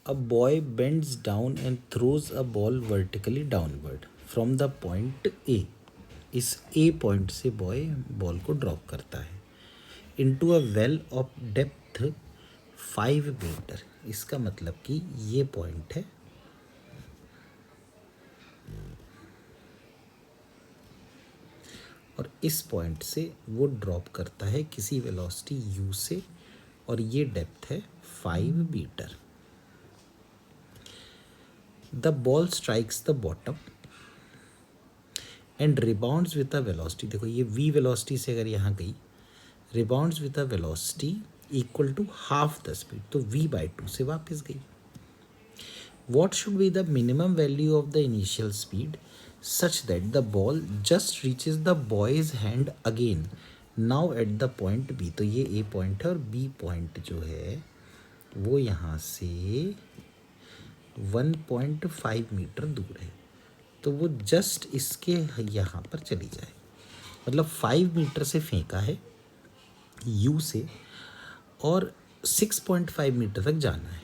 A boy bends down and throws a ball vertically downward from the point A. इस A point से boy ball को drop करता है into a well of depth 5 metre. इसका मतलब कि ये पॉइंट है और इस पॉइंट से वो ड्रॉप करता है किसी वेलोसिटी u से और ये डेप्थ है 5 metre. The ball strikes the bottom and rebounds with a velocity. देखो ये v वेलोसिटी से अगर यहाँ गई, rebounds with a velocity equal to half the speed, तो v/2 से वापस गई। What should be the minimum value of the initial speed such that the ball just reaches the boy's hand again now at the point B. तो ये ए point है और B point जो है वो यहाँ से 1.5 मीटर दूर है, तो वो जस्ट इसके यहाँ पर चली जाए। मतलब 5 मीटर से फेंका है यू से और 6.5 मीटर तक जाना है।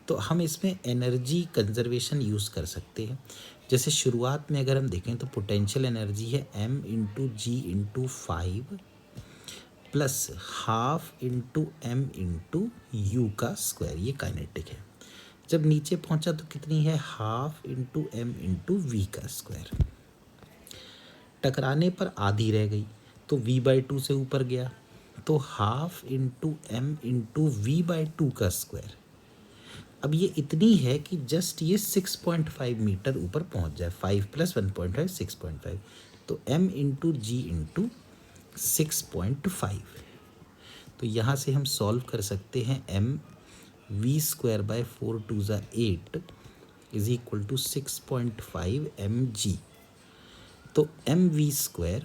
तो हम इसमें एनर्जी कंजर्वेशन यूज़ कर सकते हैं। जैसे शुरुआत में अगर हम देखें तो पोटेंशियल एनर्जी है m into g into 5 plus half into m into u का स्क्वायर, ये काइनेटिक है। जब नीचे पहुंचा तो कितनी है, half into m into v का स्क्वायर। टकराने पर आधी रह गई तो v/2 से ऊपर गया, तो half into m into v/2 का स्क्वायर। अब ये इतनी है कि जस्ट ये 6.5 मीटर ऊपर पहुंच जाए, 5 प्लस 1.5 6.5, तो m इंटू जी इंटू 6.5। तो यहाँ से हम सॉल्व कर सकते हैं m v²/4 2 ज़ा 8 इज इक्वल टू 6.5 mg। तो mv²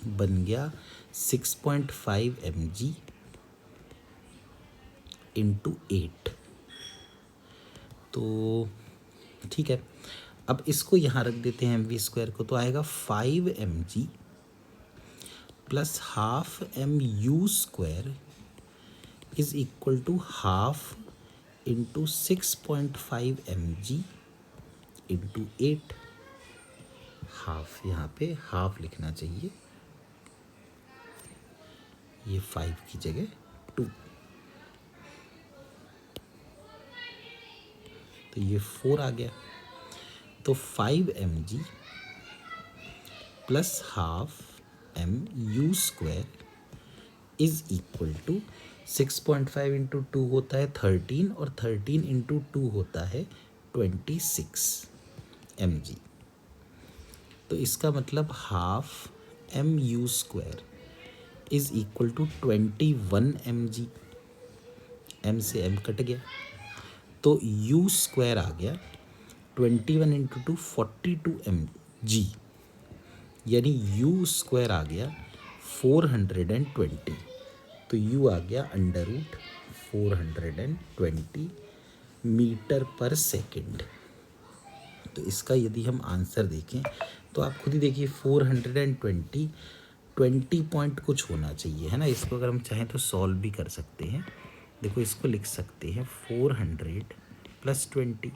बन गया 6.5 mg इंटू 8। तो ठीक है, अब इसको यहाँ रख देते हैं mv² को, तो आएगा 5 mg plus half mu² is equal to half into 6.5 mg into 8। Half यहाँ पे हाफ लिखना चाहिए, ये 5 की जगह 2, तो ये 4 आ गया। तो 5 mg plus half mu² is equal to 6.5 into 2 होता है 13 और 13 इंटू 2 होता है 26 mg। तो इसका मतलब half mu² is equal to 21 mg। m से m कट गया तो u² आ गया 21 इंटू 2 42 mg, यानी u² आ गया 420। तो u आ गया √420 मीटर पर सेकंड। तो इसका यदि हम आंसर देखें तो आप खुद ही देखिए 420 20 पॉइंट कुछ होना चाहिए, है ना। इसको अगर हम चाहें तो सॉल्व भी कर सकते हैं। देखो इसको लिख सकते हैं 400 प्लस 20,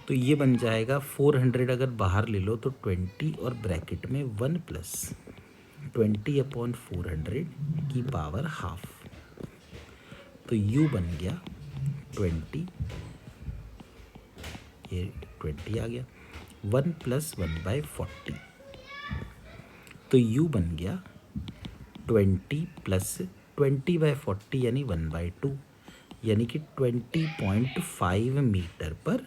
तो ये बन जाएगा 400 अगर बाहर ले लो तो 20 और ब्रैकेट में 1 प्लस 20/400 की पावर हाफ। तो u बन गया 20, ये 20 आ गया 1 प्लस 1/40, तो u बन गया 20 प्लस 20/40 यानी 1/2, यानी कि 20.5 मीटर पर